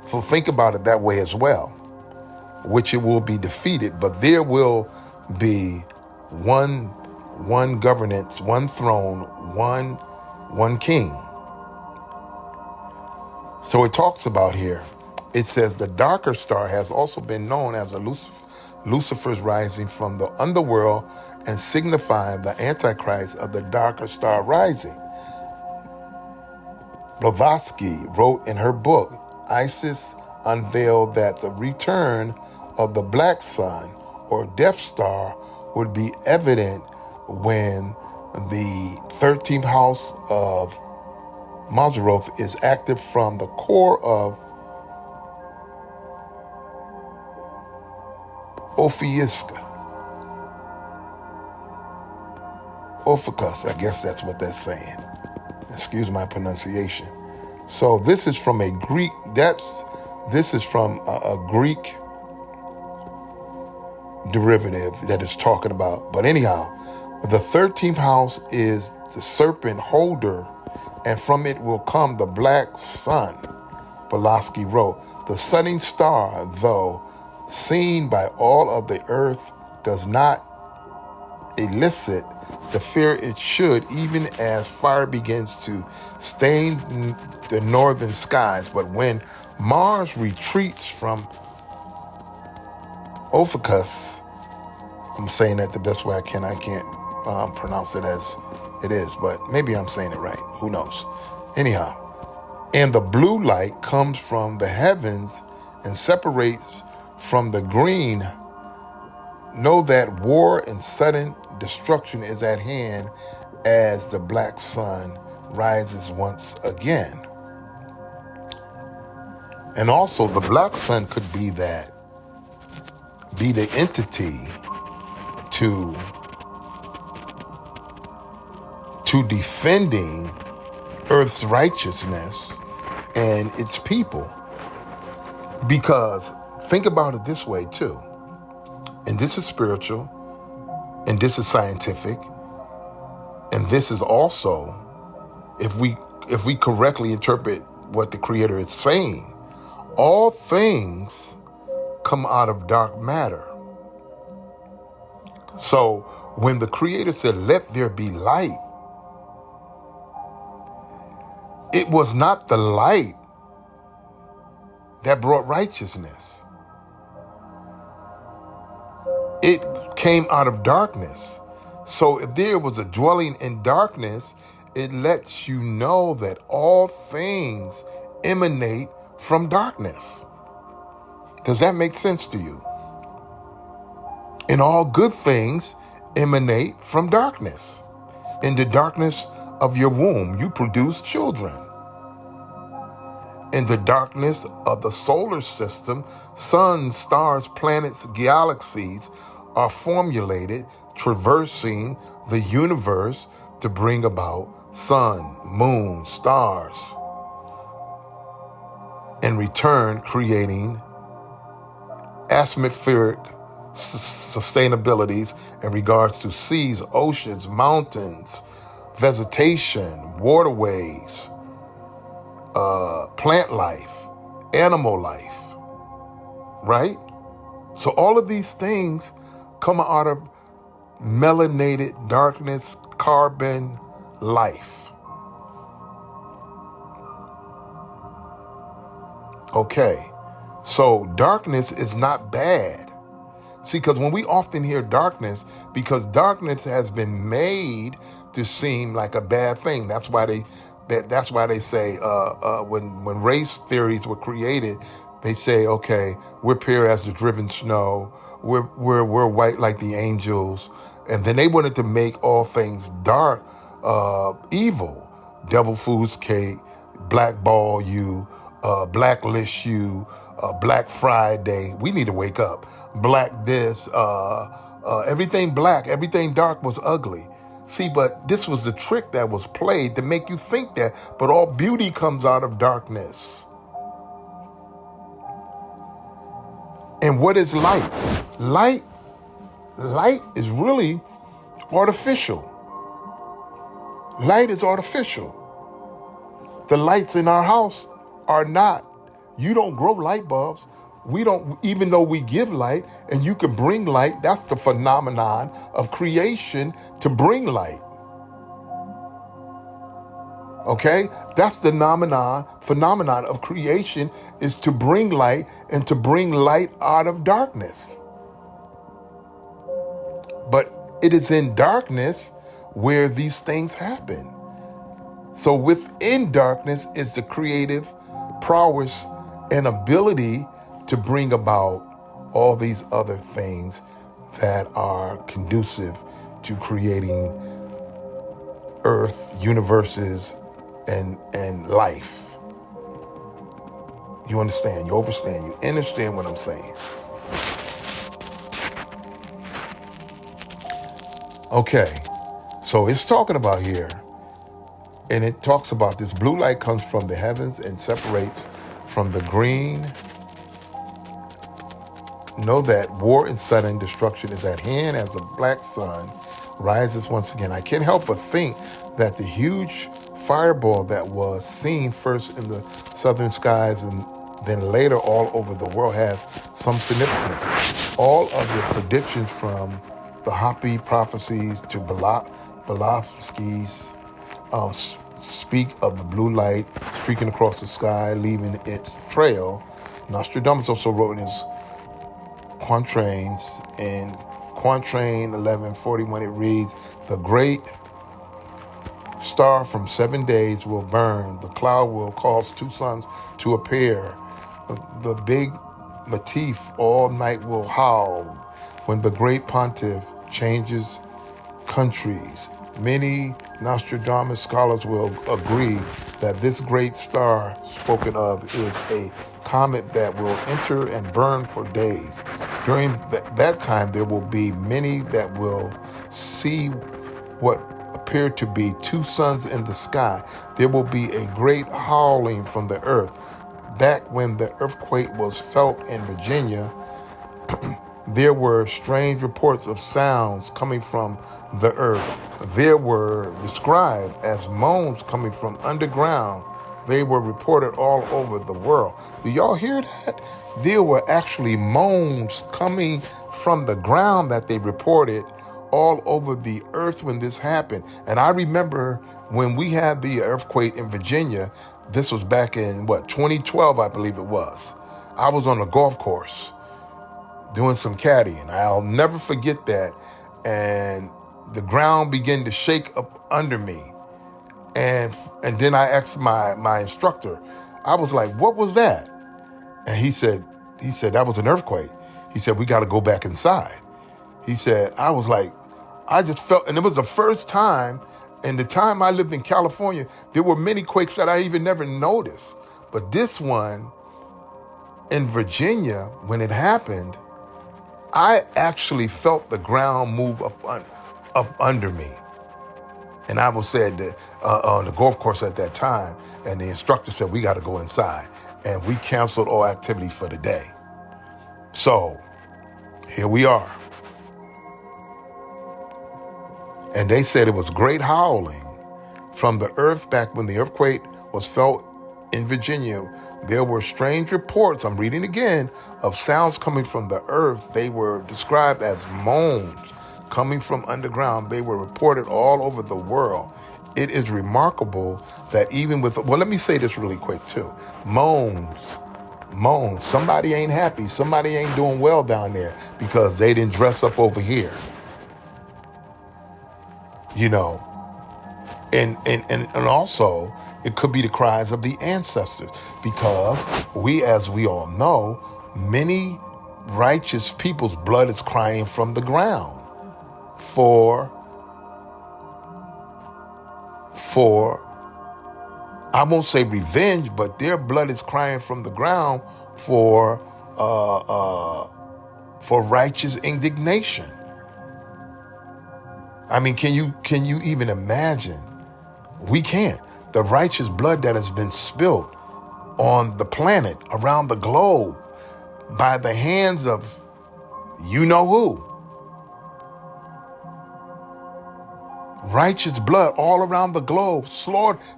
Speaker 1: So think about it that way as well, which it will be defeated, but there will be one governance, one throne, one king. So it talks about here, it says the darker star has also been known as a Lucifer's rising from the underworld and signifying the Antichrist of the darker star rising. Blavatsky wrote in her book, Isis unveiled that the return of the black sun or Death Star would be evident when the 13th house of Mazzaroth is active from the core of Ophiuchus, I guess that's what that's saying. Excuse my pronunciation. So this is from a Greek, this is from a Greek derivative that is talking about. But anyhow, the 13th house is the serpent holder, and from it will come the black sun. Blavatsky wrote, the setting star, though seen by all of the earth, does not elicit the fear it should, even as fire begins to stain the northern skies. But when Mars retreats from Ophiuchus, I'm saying that the best way I can. I can't pronounce it as it is, but maybe I'm saying it right. Who knows? Anyhow, and the blue light comes from the heavens and separates from the green. Know that war and sudden destruction is at hand as the black sun rises once again. And also the black sun could be the entity to defending Earth's righteousness and its people. Because think about it this way too. And this is spiritual, and this is scientific, and this is also, if we correctly interpret what the Creator is saying, all things come out of dark matter. So when the Creator said, let there be light, it was not the light that brought righteousness. It came out of darkness. So if there was a dwelling in darkness, it lets you know that all things emanate from darkness. Does that make sense to you? And all good things emanate from darkness. In the darkness of your womb, you produce children. In the darkness of the solar system, suns, stars, planets, galaxies are formulated, traversing the universe to bring about sun, moon, stars, in return creating atmospheric sustainabilities in regards to seas, oceans, mountains, vegetation, waterways, plant life, animal life, right? So all of these things come out of melanated darkness, carbon life. Okay, so darkness is not bad. See, because when we often hear darkness, because darkness has been made to seem like a bad thing. That's why they say when race theories were created, they say, okay, we're pure as the driven snow. We're white like the angels, and then they wanted to make all things dark, evil. Devil food's cake, blackball you, blacklist you, Black Friday. We need to wake up. Black this, everything black, everything dark was ugly. See, but this was the trick that was played to make you think that, but all beauty comes out of darkness. And what is light? Light is really artificial. Light is artificial. The lights in our house are not. You don't grow light bulbs. We don't, even though we give light and you can bring light, that's the phenomenon of creation to bring light. Okay? That's the phenomenon of creation is to bring light and to bring light out of darkness. But it is in darkness where these things happen. So within darkness is the creative prowess and ability to bring about all these other things that are conducive to creating earth, universes, and life. You understand? You understand? You understand what I'm saying? Okay, so it's talking about here, and it talks about this blue light comes from the heavens and separates from the green. Know that war and sudden destruction is at hand as the black sun rises once again. I can't help but think that the huge fireball that was seen first in the southern skies and then later all over the world has some significance. All of the predictions from the Hopi prophecies to Blavatsky's speak of the blue light streaking across the sky, leaving its trail. Nostradamus also wrote in his quatrains, in Quatrain 1141 it reads, "The great star from 7 days will burn, the cloud will cause 2 suns to appear, the big motif all night will howl, when the great pontiff changes countries." Many Nostradamus scholars will agree that this great star spoken of is a comet that will enter and burn for days. During that time, there will be many that will see what appear to be 2 suns in the sky. There will be a great howling from the earth. Back when the earthquake was felt in Virginia, there were strange reports of sounds coming from the earth. There were described as moans coming from underground. They were reported all over the world. Do y'all hear that? There were actually moans coming from the ground that they reported all over the earth when this happened. And I remember when we had the earthquake in Virginia, this was back in 2012, I believe it was. I was on a golf course doing some caddying. I'll never forget that. And the ground began to shake up under me. And then I asked my instructor, I was like, "What was that?" And he said, "That was an earthquake." He said, "We got to go back inside." He said, I was like, I just felt, and it was the first time, and the time I lived in California, there were many quakes that I even never noticed. But this one in Virginia, when it happened, I actually felt the ground move up under me. And I was said that on the golf course at that time, and the instructor said, "We got to go inside." And we canceled all activity for the day. So Here we are. And they said it was great howling from the earth back when the earthquake was felt in Virginia. There were strange reports, I'm reading again, of sounds coming from the earth. They were described as moans coming from underground. They were reported all over the world. It is remarkable that even with, well, let me say this really quick too. Moans. Somebody ain't happy. Somebody ain't doing well down there because they didn't dress up over here. You know, and also it could be the cries of the ancestors, because as we all know, many righteous people's blood is crying from the ground for I won't say revenge, but their blood is crying from the ground for righteous indignation. I mean, can you even imagine? We can't. The righteous blood that has been spilled on the planet, around the globe, by the hands of you know who. Righteous blood all around the globe,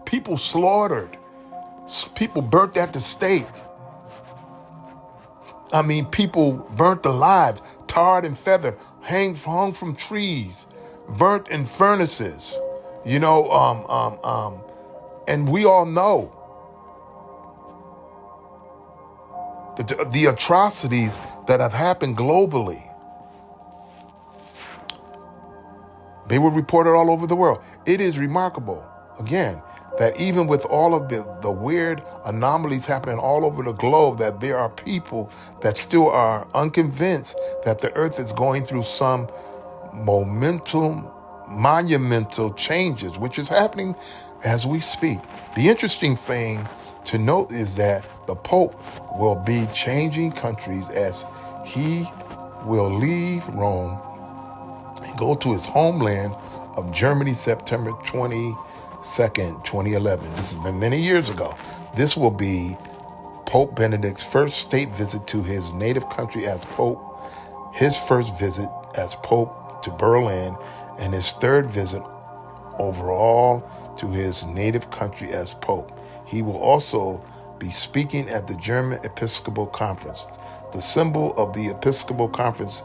Speaker 1: people slaughtered, people burnt at the stake. I mean, people burnt alive, tarred and feathered, hung from trees, burnt in furnaces, and we all know the atrocities that have happened globally. They were reported all over the world. It is remarkable, again, that even with all of the weird anomalies happening all over the globe, that there are people that still are unconvinced that the earth is going through some monumental changes, which is happening as we speak. The interesting thing to note is that the Pope will be changing countries as he will leave Rome and go to his homeland of Germany, September 22nd, 2011. This has been many years ago. This will be Pope Benedict's first state visit to his native country as Pope, his first visit as Pope to Berlin, and his third visit overall to his native country as Pope. He will also be speaking at the German Episcopal Conference. The symbol of the Episcopal Conference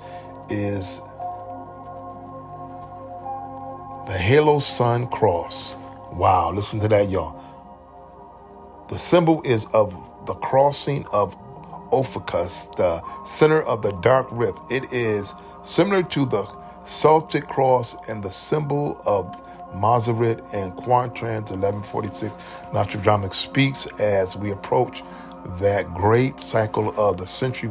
Speaker 1: is the Halo Sun Cross. Wow, listen to that, y'all. The symbol is of the crossing of Ophiuchus, the center of the dark rift. It is similar to the Celtic cross and the symbol of Masoret and Quatrains 1146. Nostradamus speaks as we approach that great cycle of the century.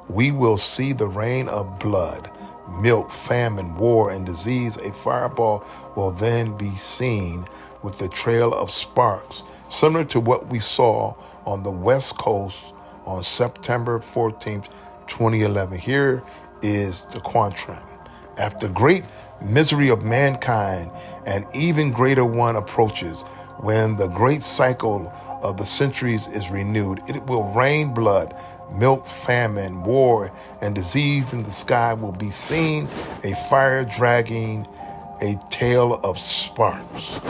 Speaker 1: We will see the reign of blood, milk, famine, war, and disease. A fireball will then be seen with the trail of sparks, similar to what we saw on the West Coast on September 14th, 2011. Here is the quatrain. After great misery of mankind, an even greater one approaches. When the great cycle of the centuries is renewed, it will rain blood, milk, famine, war, and disease in the sky will be seen, a fire dragging a tail of sparks.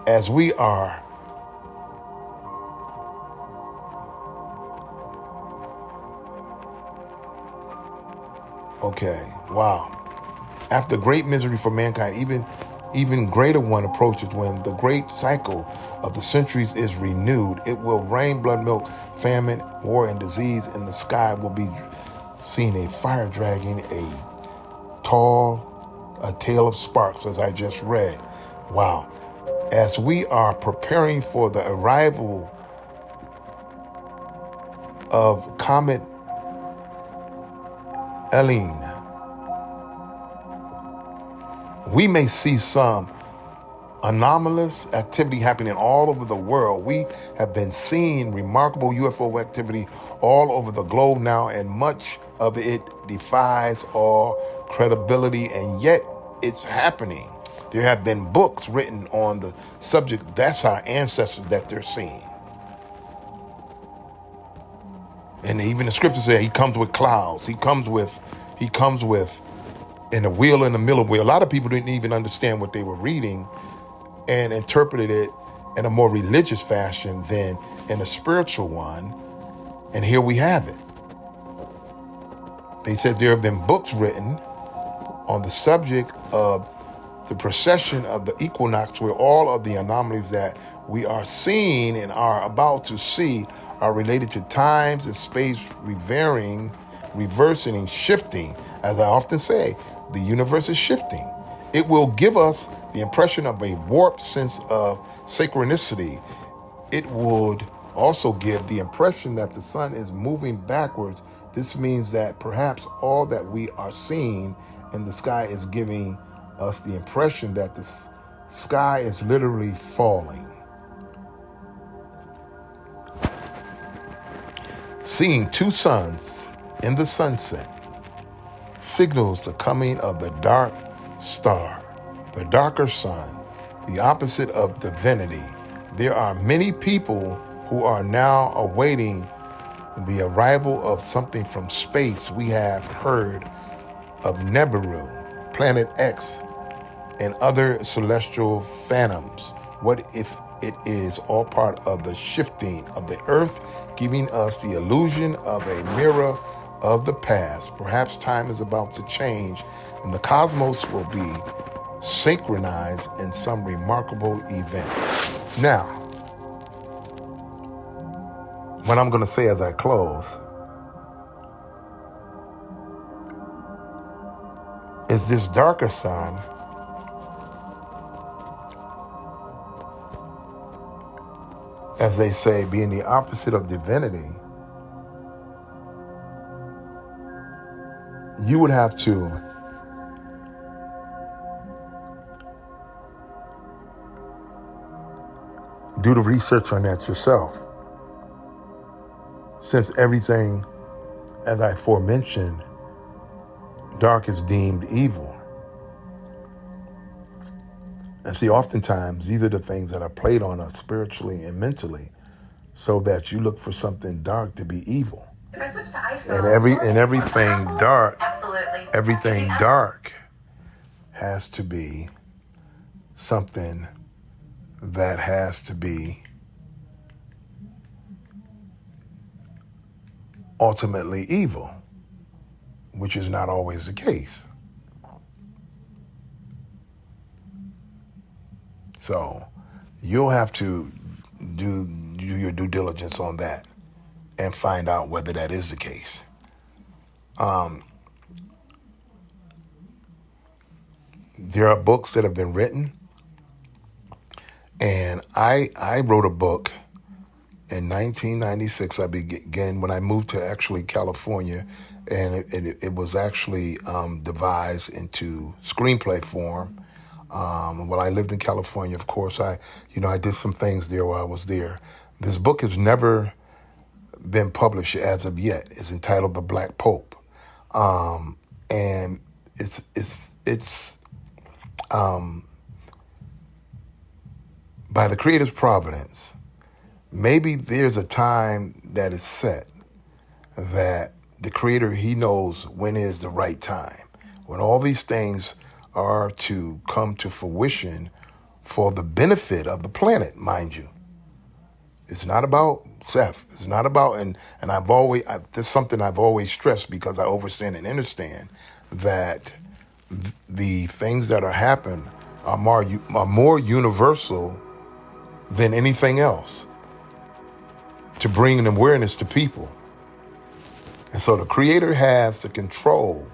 Speaker 1: As we are wow. After great misery for mankind, even greater one approaches. When the great cycle of the centuries is renewed, it will rain blood, milk, famine, war, and disease in the sky will be seen, a fire dragging a tail of sparks, as I just read. Wow. As we are preparing for the arrival of Comet Eline, we may see some anomalous activity happening all over the world. We have been seeing remarkable UFO activity all over the globe now, and much of it defies all credibility, and yet it's happening. There have been books written on the subject. That's our ancestors that they're seeing. And even the scriptures say he comes with clouds. He comes with, in the wheel and the middle wheel. A lot of people didn't even understand what they were reading and interpreted it in a more religious fashion than in a spiritual one. And here we have it. They said there have been books written on the subject of the precession of the equinox, where all of the anomalies that we are seeing and are about to see are related to times and space reversing and shifting. As I often say, the universe is shifting. It will give us the impression of a warped sense of synchronicity. It would also give the impression that the sun is moving backwards. This means that perhaps all that we are seeing in the sky is giving us the impression that the sky is literally falling. Seeing two suns in the sunset signals the coming of the dark star, the darker sun, the opposite of divinity. There are many people who are now awaiting the arrival of something from space. We have heard of Nibiru, Planet X, and other celestial phantoms. What if it is all part of the shifting of the earth, giving us the illusion of a mirror of the past? Perhaps time is about to change and the cosmos will be synchronized in some remarkable event. Now, what I'm going to say as I close is this darker sun as they say, being the opposite of divinity, you would have to do the research on that yourself. Since everything, as I aforementioned, dark is deemed evil. And see, oftentimes, these are the things that are played on us spiritually and mentally so that you look for something dark to be evil.
Speaker 2: If I switch to iPhone,
Speaker 1: And everything dark,
Speaker 2: absolutely.
Speaker 1: everything dark has to be something that has to be ultimately evil, which is not always the case. So you'll have to do your due diligence on that and find out whether that is the case. There are books that have been written, and I wrote a book in 1996. I began when I moved to actually California, and it was actually devised into screenplay form. While I lived in California, of course, I did some things there while I was there. This book has never been published as of yet. It's entitled The Black Pope, and it's by the Creator's providence. Maybe there's a time that is set that the Creator, He knows when is the right time, when all these things are to come to fruition for the benefit of the planet, mind you. It's not about Seth. It's not about, and this is something I've always stressed because I understand that the things that are happening are more universal than anything else to bring an awareness to people. And so the Creator has the control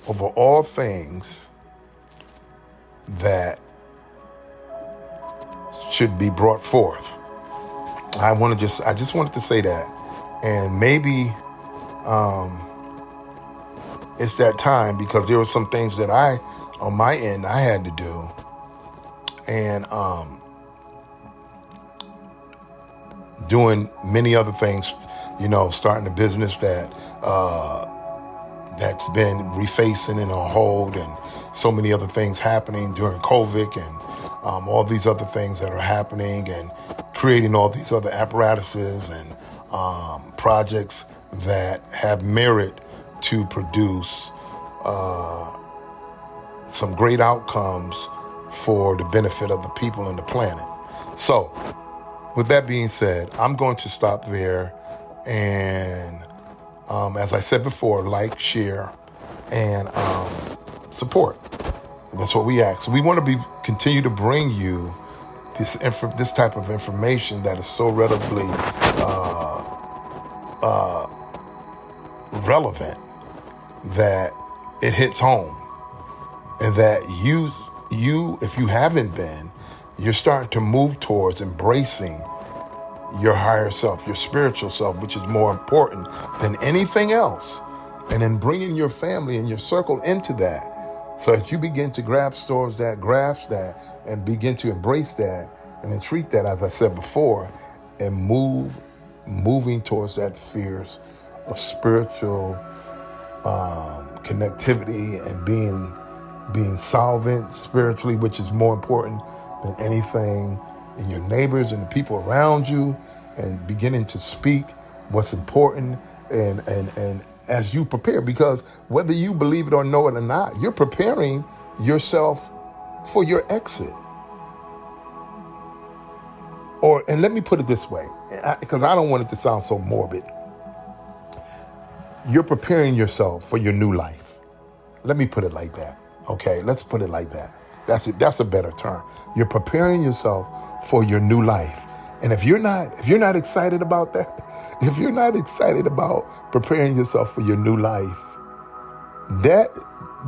Speaker 1: over all things that should be brought forth. I just wanted to say that. And maybe it's that time because there were some things that on my end, I had to do. And doing many other things, starting a business that's been refacing and on hold, and so many other things happening during COVID, and all these other things that are happening, and creating all these other apparatuses, and projects that have merit to produce some great outcomes for the benefit of the people and the planet. So, with that being said, I'm going to stop there. And as I said before, like, share, and support. And that's what we ask. We want to continue to bring you this type of information that is so readily relevant that it hits home, and that you, if you haven't been, you're starting to move towards embracing your higher self, your spiritual self, which is more important than anything else. And then bringing your family and your circle into that. So as you begin to grasp that, and begin to embrace that, and then treat that, as I said before, and moving towards that spheres of spiritual connectivity, and being solvent spiritually, which is more important than anything, and your neighbors and the people around you, and beginning to speak what's important, and as you prepare, because whether you believe it or know it or not, you're preparing yourself for your exit. And let me put it this way, because I don't want it to sound so morbid. You're preparing yourself for your new life. Let me put it like that. Okay, let's put it like that. That's it. That's a better term. You're preparing yourself for your new life. And if you're not excited about that, if you're not excited about preparing yourself for your new life,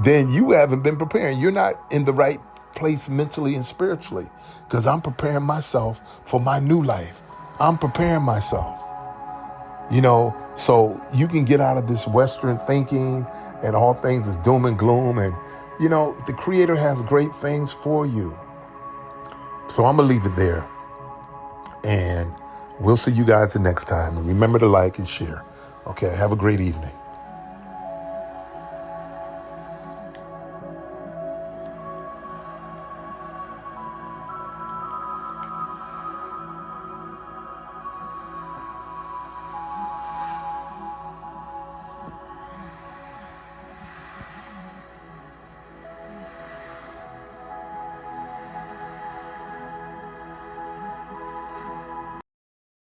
Speaker 1: then you haven't been preparing. You're not in the right place mentally and spiritually, because I'm preparing myself for my new life. I'm preparing myself. So you can get out of this Western thinking and all things is doom and gloom. And, the Creator has great things for you. So I'm going to leave it there. And we'll see you guys the next time. And remember to like and share. Okay, have a great evening.